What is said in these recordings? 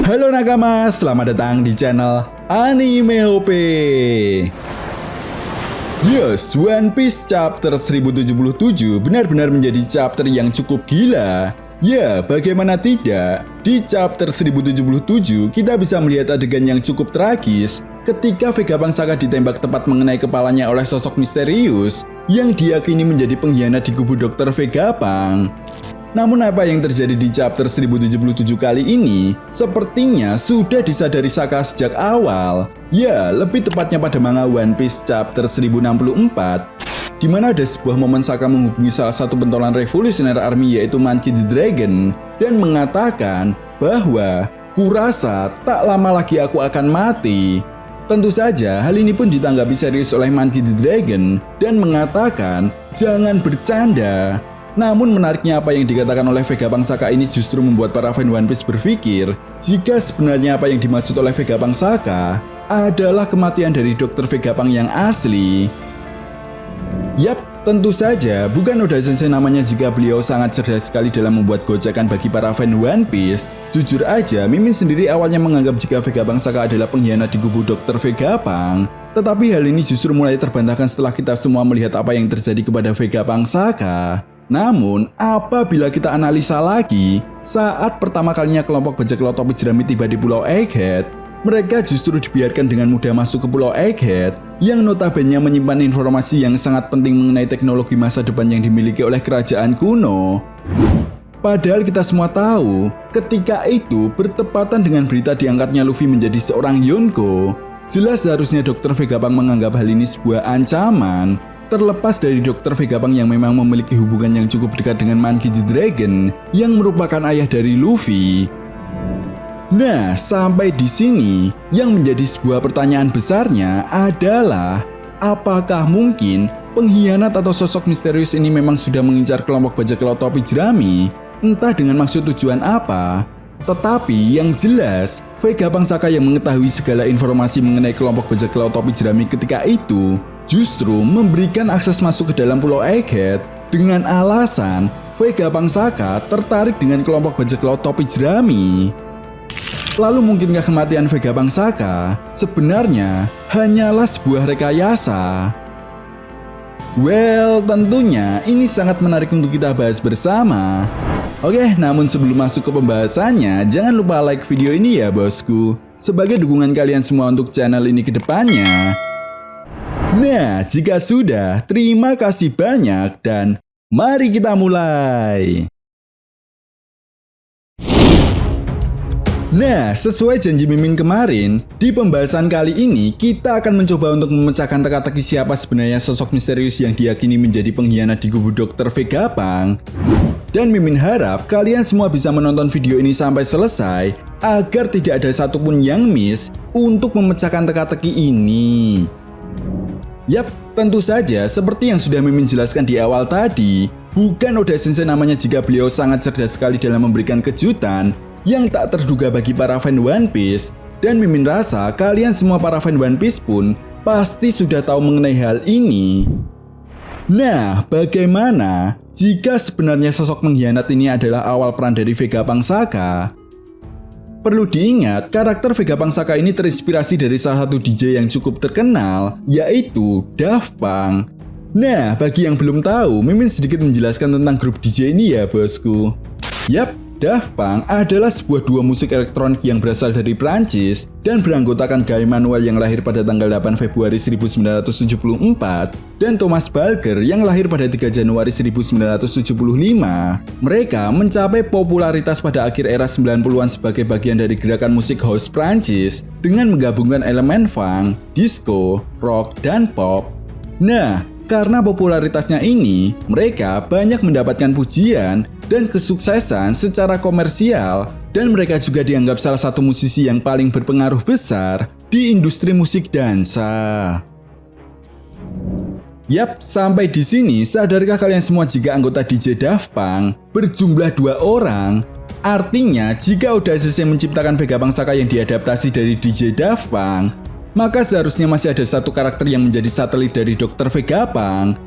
Halo nakama, selamat datang di channel Anime OP. Yes, One Piece chapter 1077 benar-benar menjadi chapter yang cukup gila. Ya, bagaimana tidak? Di chapter 1077 kita bisa melihat adegan yang cukup tragis ketika Vegapunk Saka ditembak tepat mengenai kepalanya oleh sosok misterius yang diyakini menjadi pengkhianat di kubu Dr. Vegapunk. Namun apa yang terjadi di chapter 1077 kali ini sepertinya sudah disadari Saka sejak awal. Ya, lebih tepatnya pada manga One Piece chapter 1064, di mana ada sebuah momen Saka menghubungi salah satu pentolan Revolutionary Army yaitu Monkey D. Dragon dan mengatakan bahwa kurasa tak lama lagi aku akan mati. Tentu saja hal ini pun ditanggapi serius oleh Monkey D. Dragon dan mengatakan jangan bercanda. Namun menariknya apa yang dikatakan oleh Vegapunk Saka ini justru membuat para fan One Piece berpikir jika sebenarnya apa yang dimaksud oleh Vegapunk Saka adalah kematian dari Dr. Vegapunk yang asli. Yap, tentu saja bukan Oda Sensei namanya jika beliau sangat cerdas sekali dalam membuat gocekan bagi para fan One Piece. Jujur aja, Mimin sendiri awalnya menganggap jika Vegapunk Saka adalah pengkhianat di kubu Dr. Vegapunk. Tetapi hal ini justru mulai terbantahkan setelah kita semua melihat apa yang terjadi kepada Vegapunk Saka. Namun, apabila kita analisa lagi, saat pertama kalinya kelompok bajak laut topi jerami tiba di Pulau Egghead, mereka justru dibiarkan dengan mudah masuk ke Pulau Egghead yang notabene menyimpan informasi yang sangat penting mengenai teknologi masa depan yang dimiliki oleh kerajaan kuno. Padahal kita semua tahu, ketika itu bertepatan dengan berita diangkatnya Luffy menjadi seorang Yonko. Jelas seharusnya Dr. Vegapunk menganggap hal ini sebuah ancaman. Terlepas dari Dr. Vegapunk yang memang memiliki hubungan yang cukup dekat dengan Monkey D. Dragon yang merupakan ayah dari Luffy. Nah, sampai di sini yang menjadi sebuah pertanyaan besarnya adalah apakah mungkin pengkhianat atau sosok misterius ini memang sudah mengincar kelompok bajak laut topi jerami? Entah dengan maksud tujuan apa. Tetapi yang jelas, Vegapunk Saka yang mengetahui segala informasi mengenai kelompok bajak laut topi jerami ketika itu justru memberikan akses masuk ke dalam Pulau Egghead dengan alasan Vegapunk Saka tertarik dengan kelompok bajak laut topi jerami. Lalu mungkinkah kematian Vegapunk Saka sebenarnya hanyalah sebuah rekayasa? Well, tentunya ini sangat menarik untuk kita bahas bersama. Oke, namun sebelum masuk ke pembahasannya, jangan lupa like video ini ya bosku, sebagai dukungan kalian semua untuk channel ini ke depannya. Nah, jika sudah, terima kasih banyak dan mari kita mulai. Nah, sesuai janji Mimin kemarin, di pembahasan kali ini kita akan mencoba untuk memecahkan teka-teki siapa sebenarnya sosok misterius yang diyakini menjadi pengkhianat di kubu Dr. Vegapunk. Dan Mimin harap kalian semua bisa menonton video ini sampai selesai agar tidak ada satupun yang miss untuk memecahkan teka-teki ini. Yap, tentu saja seperti yang sudah Mimin jelaskan di awal tadi, bukan Oda Sensei namanya jika beliau sangat cerdas sekali dalam memberikan kejutan yang tak terduga bagi para fan One Piece. Dan Mimin rasa kalian semua para fan One Piece pun pasti sudah tahu mengenai hal ini. Nah, bagaimana jika sebenarnya sosok pengkhianat ini adalah awal peran dari Vegapunk Saka? Perlu diingat, karakter Vegapunk Saka ini terinspirasi dari salah satu DJ yang cukup terkenal, yaitu Daft Punk. Nah, bagi yang belum tahu, Mimin sedikit menjelaskan tentang grup DJ ini ya bosku. Yap, Daft Punk adalah sebuah duo musik elektronik yang berasal dari Prancis dan beranggotakan Guy Manuel yang lahir pada tanggal 8 Februari 1974 dan Thomas Balger yang lahir pada 3 Januari 1975. Mereka mencapai popularitas pada akhir era 90-an sebagai bagian dari gerakan musik house Prancis dengan menggabungkan elemen funk, disco, rock, dan pop. Nah, karena popularitasnya ini, mereka banyak mendapatkan pujian dan kesuksesan secara komersial, dan mereka juga dianggap salah satu musisi yang paling berpengaruh besar di industri musik dansa. Yap, sampai di sini sadarkah kalian semua jika anggota DJ Daft Punk berjumlah 2 orang? Artinya, jika Oda Sensei menciptakan Vegapunk Saka yang diadaptasi dari DJ Daft Punk, maka seharusnya masih ada satu karakter yang menjadi satelit dari Dr. Vegapunk.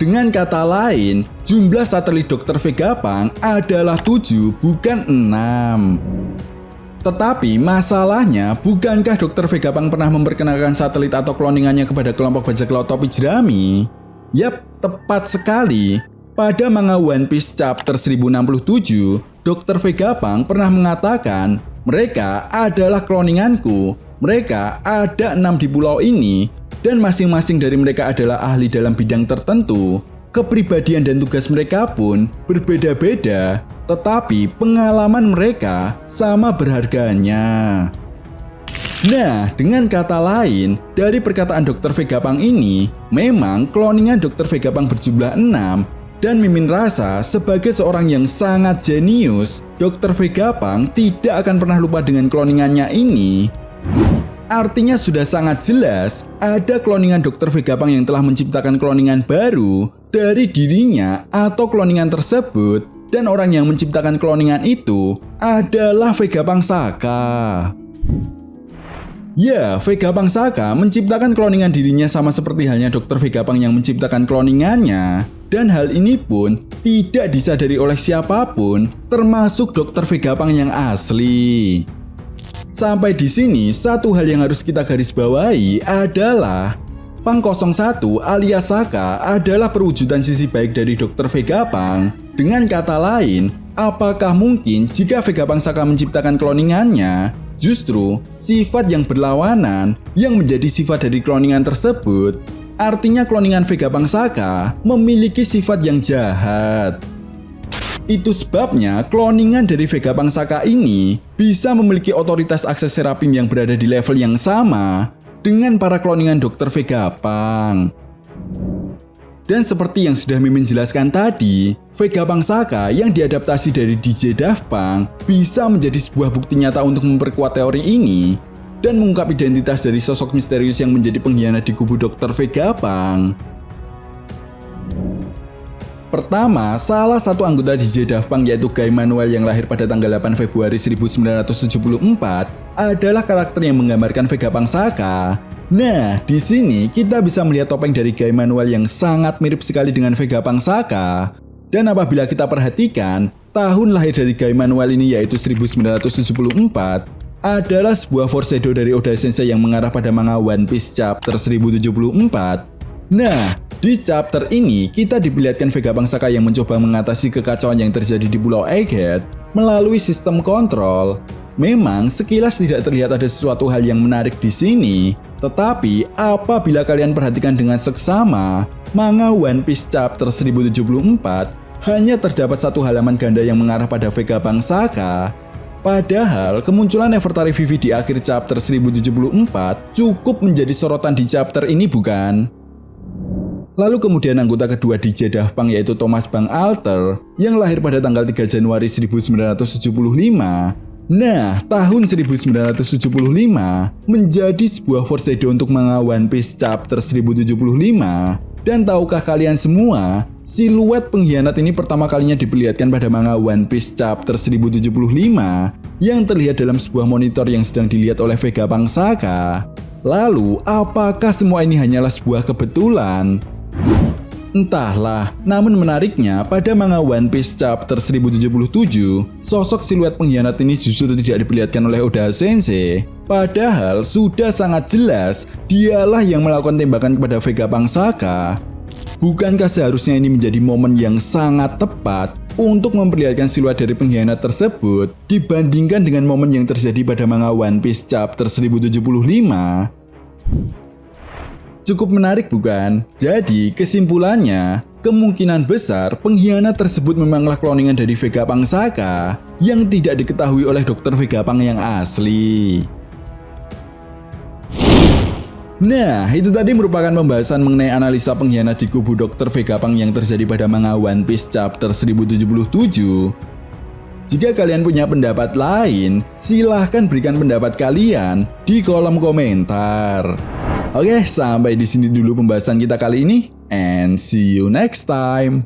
Dengan kata lain, jumlah satelit Dr. Vegapunk adalah 7 bukan 6. Tetapi masalahnya, bukankah Dr. Vegapunk pernah memperkenalkan satelit atau cloningannya kepada kelompok bajak laut topi jerami? Yap, tepat sekali. Pada manga One Piece chapter 1067, Dr. Vegapunk pernah mengatakan, mereka adalah cloninganku. Mereka ada 6 di pulau ini, dan masing-masing dari mereka adalah ahli dalam bidang tertentu. Kepribadian dan tugas mereka pun berbeda-beda, tetapi pengalaman mereka sama berharganya. Nah, dengan kata lain, dari perkataan Dr. Vegapunk ini, memang cloningan Dr. Vegapunk berjumlah 6, dan Mimin rasa sebagai seorang yang sangat jenius, Dr. Vegapunk tidak akan pernah lupa dengan cloningannya ini. Artinya sudah sangat jelas, ada cloningan Dr. Vegapunk yang telah menciptakan cloningan baru dari dirinya atau cloningan tersebut, dan orang yang menciptakan cloningan itu adalah Vegapunk Saka. Ya, Vegapunk Saka menciptakan cloningan dirinya sama seperti halnya Dr. Vegapunk yang menciptakan cloningannya, dan hal ini pun tidak disadari oleh siapapun, termasuk Dr. Vegapunk yang asli. Sampai di sini, satu hal yang harus kita garis bawahi adalah Punk 01 alias Saka adalah perwujudan sisi baik dari Dr. Vegapunk. Dengan kata lain, apakah mungkin jika Vegapunk Saka menciptakan cloningannya, justru sifat yang berlawanan yang menjadi sifat dari cloningan tersebut? Artinya cloningan Vegapunk Saka memiliki sifat yang jahat. Itu sebabnya cloningan dari Vegapunk Saka ini bisa memiliki otoritas akses Serapim yang berada di level yang sama dengan para cloningan Dr. Vegapunk. Dan seperti yang sudah Mimin jelaskan tadi, Vegapunk Saka yang diadaptasi dari DJ Daft Punk bisa menjadi sebuah bukti nyata untuk memperkuat teori ini dan mengungkap identitas dari sosok misterius yang menjadi pengkhianat di kubu Dr. Vegapunk. Pertama, salah satu anggota DJ Daft Punk yaitu Guy Manuel yang lahir pada tanggal 8 Februari 1974 adalah karakter yang menggambarkan Vegapunk Saka. Nah, di sini kita bisa melihat topeng dari Guy Manuel yang sangat mirip sekali dengan Vegapunk Saka. Dan apabila kita perhatikan, tahun lahir dari Guy Manuel ini yaitu 1974 adalah sebuah foreshadow dari Oda Sensei yang mengarah pada manga One Piece chapter 1074. Nah, di chapter ini, kita diperlihatkan Vegapunk Saka yang mencoba mengatasi kekacauan yang terjadi di Pulau Egghead melalui sistem kontrol. Memang sekilas tidak terlihat ada sesuatu hal yang menarik di sini, tetapi apabila kalian perhatikan dengan seksama, manga One Piece chapter 1074 hanya terdapat satu halaman ganda yang mengarah pada Vegapunk Saka. Padahal kemunculan Nefertari Vivi di akhir chapter 1074 cukup menjadi sorotan di chapter ini, bukan? Lalu kemudian anggota kedua DJ Daft Punk yaitu Thomas Bang Alter yang lahir pada tanggal 3 Januari 1975. Nah, tahun 1975 menjadi sebuah foreshadow untuk manga One Piece chapter 1075. Dan tahukah kalian semua, siluet pengkhianat ini pertama kalinya diperlihatkan pada manga One Piece chapter 1075 yang terlihat dalam sebuah monitor yang sedang dilihat oleh Vegapunk Saka. Lalu, apakah semua ini hanyalah sebuah kebetulan? Entahlah, namun menariknya pada manga One Piece chapter 1077, sosok siluet pengkhianat ini justru tidak diperlihatkan oleh Oda Sensei. Padahal sudah sangat jelas dialah yang melakukan tembakan kepada Vegapunk Saka. Bukankah seharusnya ini menjadi momen yang sangat tepat untuk memperlihatkan siluet dari pengkhianat tersebut dibandingkan dengan momen yang terjadi pada manga One Piece chapter 1075? Cukup menarik, bukan? Jadi, kesimpulannya, kemungkinan besar pengkhianat tersebut memanglah cloningan dari Vegapunk Saka yang tidak diketahui oleh Dr. Vegapunk yang asli. Nah, itu tadi merupakan pembahasan mengenai analisa pengkhianat di kubu Dr. Vegapunk yang terjadi pada manga One Piece chapter 1077. Jika kalian punya pendapat lain, silahkan berikan pendapat kalian di kolom komentar. Oke, sampai di sini dulu pembahasan kita kali ini, and see you next time.